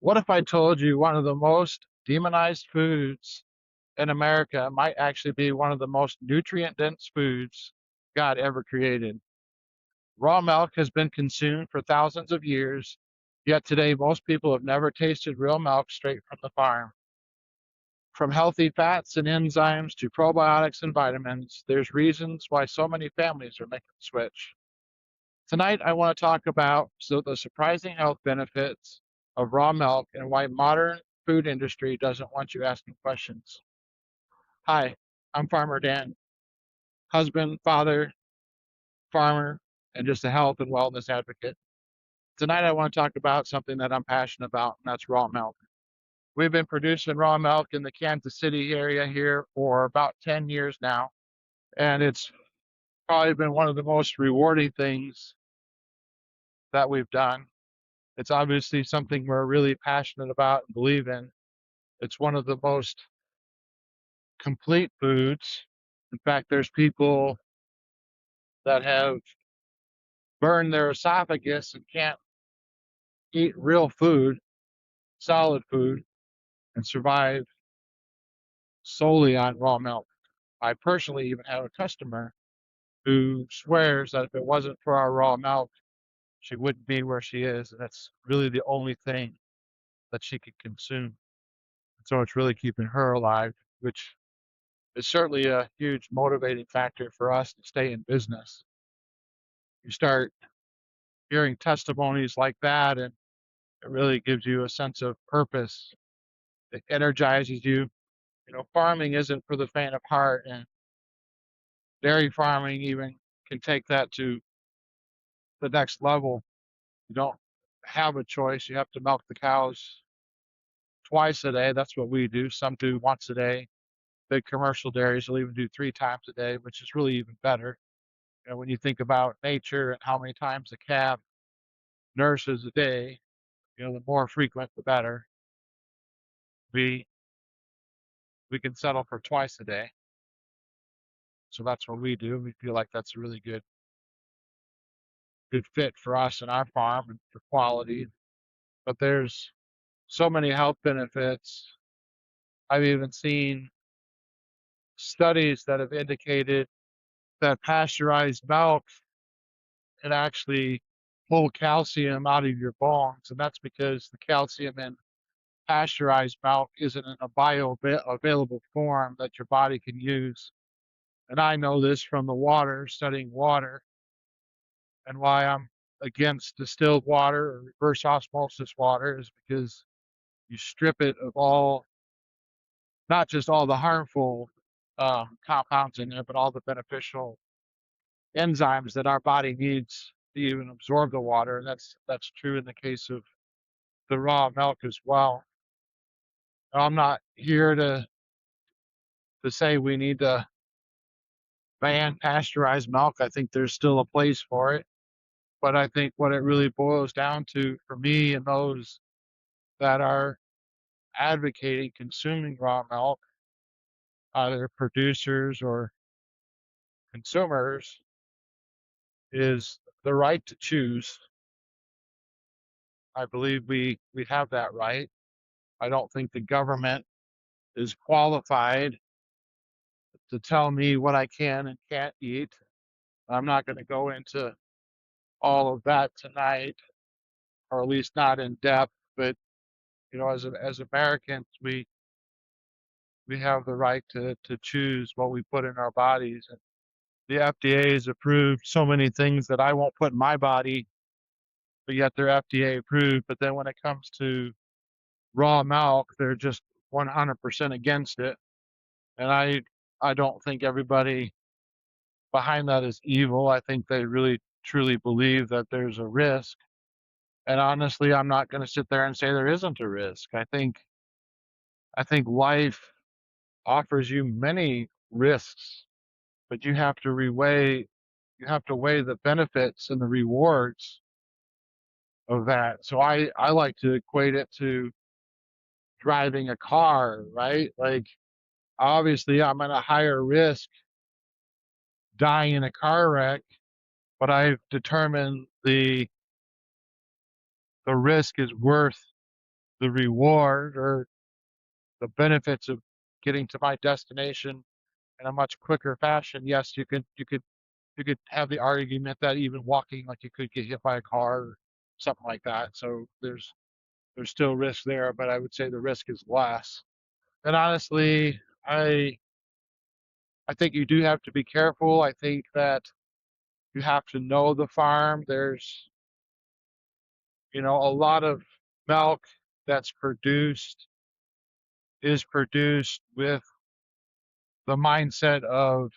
What if I told you one of the most demonized foods in America might actually be one of the most nutrient dense foods God ever created? Raw milk has been consumed for thousands of years, yet today most people have never tasted real milk straight from the farm. From healthy fats and enzymes to probiotics and vitamins, there's reasons why so many families are making the switch. Tonight, I want to talk about the surprising health benefits of raw milk and why modern food industry doesn't want you asking questions. Hi, I'm Farmer Dan, husband, father, farmer, and just a health and wellness advocate. Tonight, I want to talk about something that I'm passionate about, and that's raw milk. We've been producing raw milk in the Kansas City area here for about 10 years now, and it's probably been one of the most rewarding things that we've done. It's obviously something we're really passionate about and believe in. It's one of the most complete foods. In fact, there's people that have burned their esophagus and can't eat real food, solid food, and survive solely on raw milk. I personally even have a customer who swears that if it wasn't for our raw milk, she wouldn't be where she is. And that's really the only thing that she could consume. So it's really keeping her alive, which is certainly a huge motivating factor for us to stay in business. You start hearing testimonies like that, and it really gives you a sense of purpose. It energizes you. You know, farming isn't for the faint of heart, and dairy farming even can take that to the next level. You don't have a choice. You have to milk the cows twice a day. That's what we do. Some do once a day. Big commercial dairies will even do 3 times a day, which is really even better. You know, when you think about nature and how many times a calf nurses a day, you know, the more frequent, the better. We we can settle for twice a day. So that's what we do. We feel like that's a really good fit for us and our farm and for quality. But there's so many health benefits. I've even seen studies that have indicated that pasteurized milk can actually pull calcium out of your bones. And that's because the calcium in pasteurized milk isn't in a bioavailable form that your body can use. And I know this from the water, studying water, and why I'm against distilled water or reverse osmosis water is because you strip it of all, not just all the harmful compounds in there, but all the beneficial enzymes that our body needs to even absorb the water. And that's true in the case of the raw milk as well. I'm not here to say we need to ban pasteurized milk. I think there's still a place for it. But I think what it really boils down to for me and those that are advocating consuming raw milk, either producers or consumers, is the right to choose. I believe we have that right. I don't think the government is qualified to tell me what I can and can't eat. I'm not going to go into all of that tonight, or at least not in depth. But you know, as Americans, we have the right to choose what we put in our bodies. And the FDA has approved so many things that I won't put in my body, but yet they're FDA approved. But then when it comes to raw milk, they're just 100% against it. And I don't think everybody behind that is evil. I think they really truly believe that there's a risk. And honestly, I'm not going to sit there and say there isn't a risk. I think life offers you many risks, but you have to weigh the benefits and the rewards of that. So I like to equate it to driving a car, right? Like obviously I'm at a higher risk dying in a car wreck, but I've determined the risk is worth the reward or the benefits of getting to my destination in a much quicker fashion, yes, you could have the argument that even walking, like you could get hit by a car or something like that. So there's still risk there, but I would say the risk is less. And honestly, I think you do have to be careful. I think that you have to know the farm. There's, a lot of milk that's produced is produced with the mindset of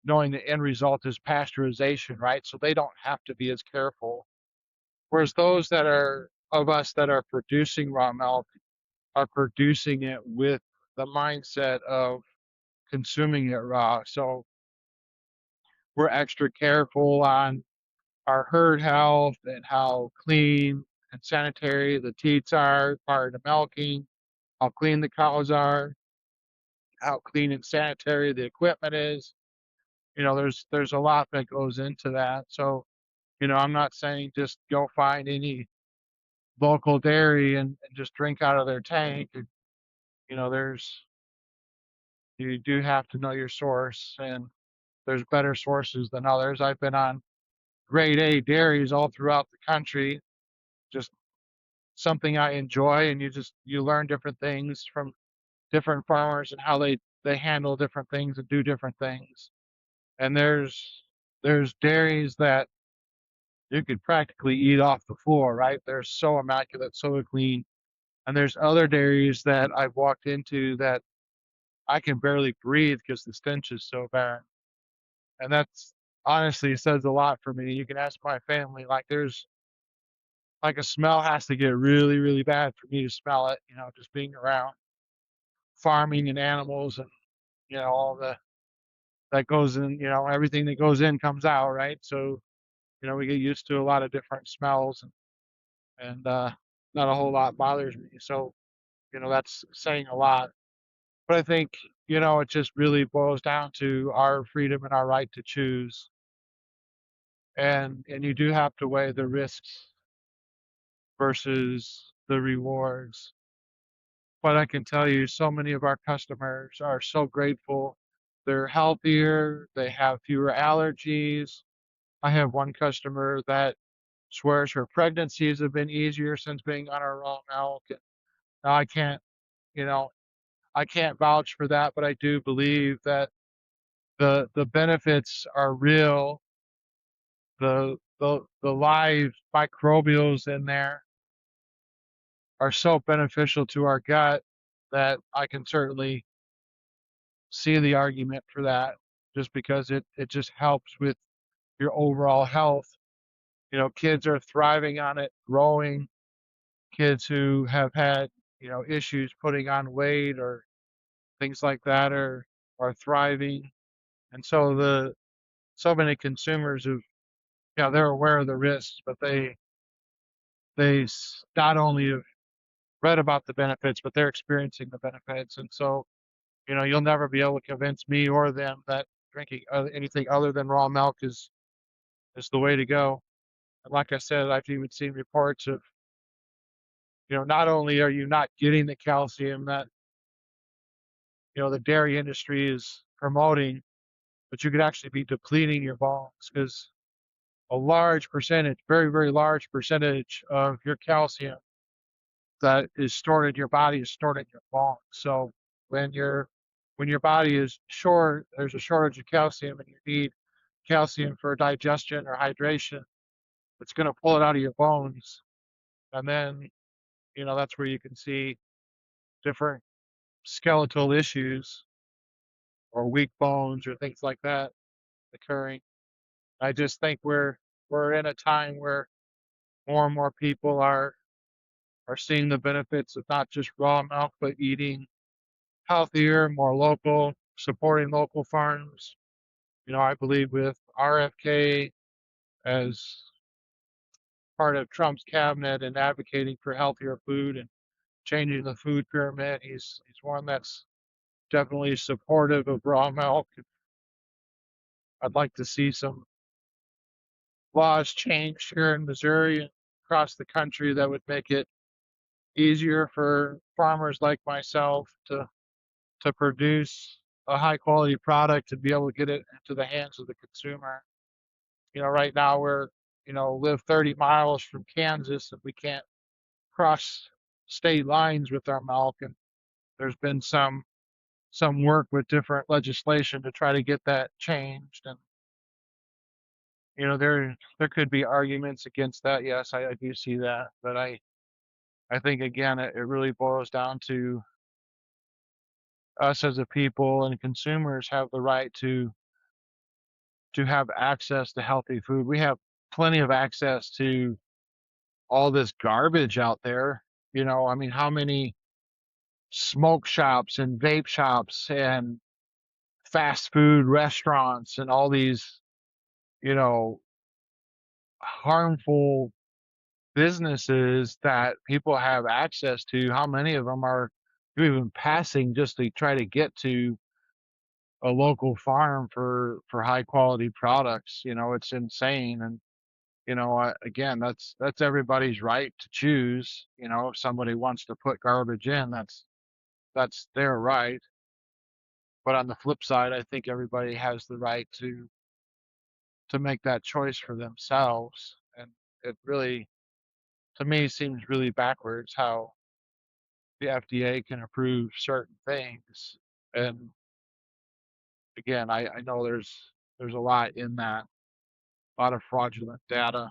knowing the end result is pasteurization, right? So they don't have to be as careful. Whereas those that are of us that are producing raw milk are producing it with the mindset of consuming it raw. So we're extra careful on our herd health and how clean and sanitary the teats are prior to milking, how clean the cows are, how clean and sanitary the equipment is. There's a lot that goes into that. So, I'm not saying just go find any local dairy and just drink out of their tank. There's you do have to know your source, and there's better sources than others. I've been on grade A dairies all throughout the country, just something I enjoy, and you learn different things from different farmers and how they handle different things and do different things. And there's dairies that you could practically eat off the floor, right? They're so immaculate, so clean. And there's other dairies that I've walked into that I can barely breathe because the stench is so bad. And that's honestly says a lot for me. You can ask my family, like there's like a smell has to get really, really bad for me to smell it, just being around farming and animals and, all the that goes in, everything that goes in comes out, right? So, we get used to a lot of different smells and not a whole lot bothers me. So, that's saying a lot. But I think, it just really boils down to our freedom and our right to choose. And you do have to weigh the risks versus the rewards. But I can tell you, so many of our customers are so grateful. They're healthier, they have fewer allergies. I have one customer that swears her pregnancies have been easier since being on her raw milk. And now you know, I can't vouch for that, but I do believe that the benefits are real. The live microbials in there are so beneficial to our gut that I can certainly see the argument for that just because it just helps with your overall health. Kids are thriving on it, growing. Kids who have had, issues putting on weight or things like that are thriving. And so many consumers who, they're aware of the risks, but not only have read about the benefits, but they're experiencing the benefits. And so, you'll never be able to convince me or them that drinking anything other than raw milk is the way to go. And like I said, I've even seen reports of, not only are you not getting the calcium that, the dairy industry is promoting, but you could actually be depleting your bones because a large percentage, very, very large percentage of your calcium that is stored in your body is stored in your bones. So when your body is short, there's a shortage of calcium and you need calcium for digestion or hydration. It's going to pull it out of your bones. And then, that's where you can see different skeletal issues or weak bones or things like that occurring. I just think we're in a time where more and more people are seeing the benefits of not just raw milk, but eating healthier, more local, supporting local farms. I believe with RFK as part of Trump's cabinet and advocating for healthier food and changing the food pyramid, he's one that's definitely supportive of raw milk. I'd like to see some laws changed here in Missouri and across the country that would make it easier for farmers like myself to produce a high quality product and be able to get it into the hands of the consumer. Right now live 30 miles from Kansas and we can't cross state lines with our milk. And there's been some work with different legislation to try to get that changed. And there could be arguments against that. Yes, I do see that, but I think again it really boils down to us as a people and consumers have the right to have access to healthy food. We have plenty of access to all this garbage out there. I mean, how many smoke shops and vape shops and fast food restaurants and all these, you know, harmful businesses that people have access to, how many of them are even passing just to try to get to a local farm for high quality products? It's insane. And again, that's everybody's right to choose. If somebody wants to put garbage in, that's their right. But on the flip side, I think everybody has the right to make that choice for themselves. And it really, to me, seems really backwards how the FDA can approve certain things. And again, I know there's a lot in that, a lot of fraudulent data.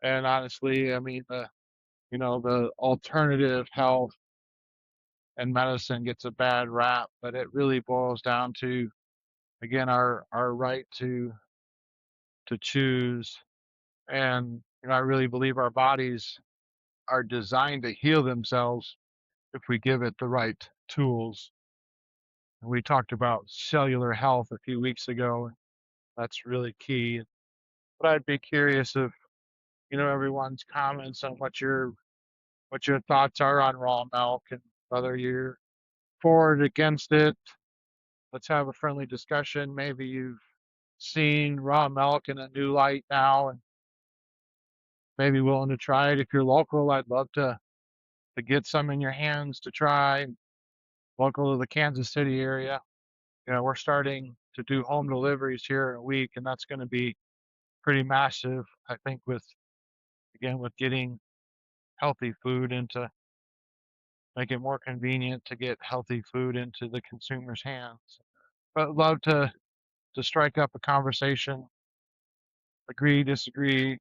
And honestly, I mean, the alternative health and medicine gets a bad rap, but it really boils down to, again, our right to choose. And I really believe our bodies are designed to heal themselves if we give it the right tools. And we talked about cellular health a few weeks ago, and that's really key. But I'd be curious of everyone's comments on what your thoughts are on raw milk and whether you're for it, against it. Let's have a friendly discussion. Maybe you've seen raw milk in a new light now and maybe willing to try it. If you're local, I'd love to get some in your hands to try. Local to the Kansas City area, we're starting to do home deliveries here in a week, and that's going to be pretty massive. I think with getting healthy food into make it more convenient to get healthy food into the consumer's hands. But love to strike up a conversation. Agree, disagree,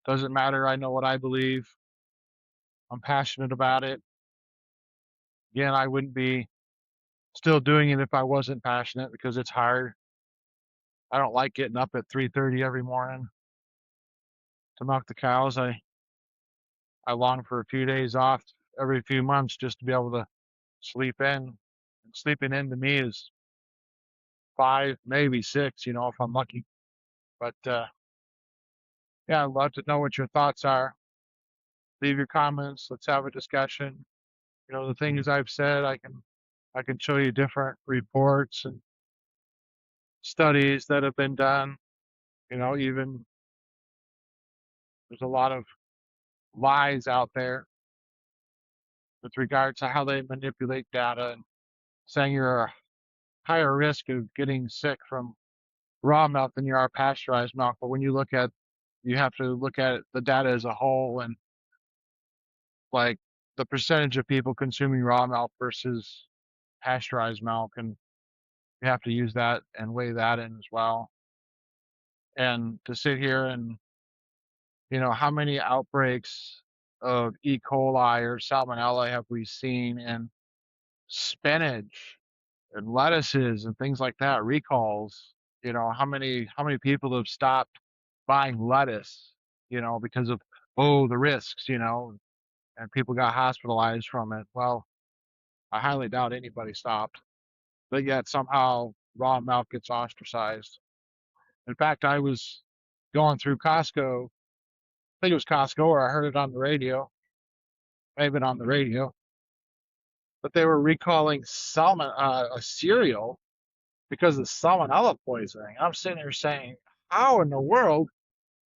doesn't matter. I know what I believe. I'm passionate about it. Again, I wouldn't be still doing it if I wasn't passionate because it's hard. I don't like getting up at 3:30 every morning to milk the cows. I long for a few days off every few months just to be able to sleep in. And sleeping in to me is 5, maybe 6, if I'm lucky. But yeah, I'd love to know what your thoughts are. Leave your comments. Let's have a discussion. The things I've said, I can show you different reports and studies that have been done. Even there's a lot of lies out there with regards to how they manipulate data and saying you're a higher risk of getting sick from raw milk than you are pasteurized milk. But when you have to look at the data as a whole and like the percentage of people consuming raw milk versus pasteurized milk, and you have to use that and weigh that in as well. And to sit here and how many outbreaks of E. coli or salmonella have we seen in spinach and lettuces and things like that, recalls? How many people have stopped buying lettuce, because of the risks, and people got hospitalized from it. Well, I highly doubt anybody stopped, but yet somehow raw milk gets ostracized. In fact, I was going through Costco. I think it was Costco, or I heard it on the radio. Maybe on the radio, but they were recalling a cereal because of salmonella poisoning. I'm sitting here saying, how in the world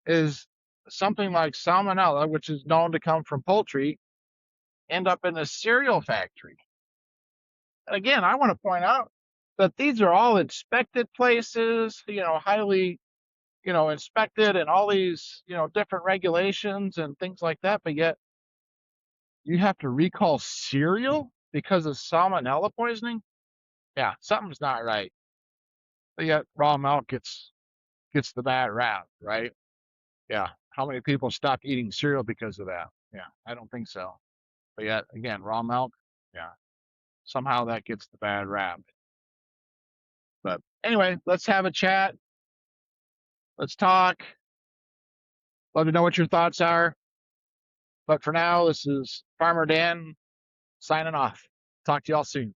is something like salmonella, which is known to come from poultry, end up in a cereal factory. And again, I want to point out that these are all inspected places, highly, inspected, and all these, different regulations and things like that. But yet you have to recall cereal because of salmonella poisoning. Yeah, something's not right. But yet raw milk gets the bad rap, right? Yeah. How many people stopped eating cereal because of that? Yeah, I don't think so. But yet again, raw milk, yeah, somehow that gets the bad rap. But anyway, let's have a chat. Let's talk. Love to know what your thoughts are. But for now, this is Farmer Dan signing off. Talk to y'all soon.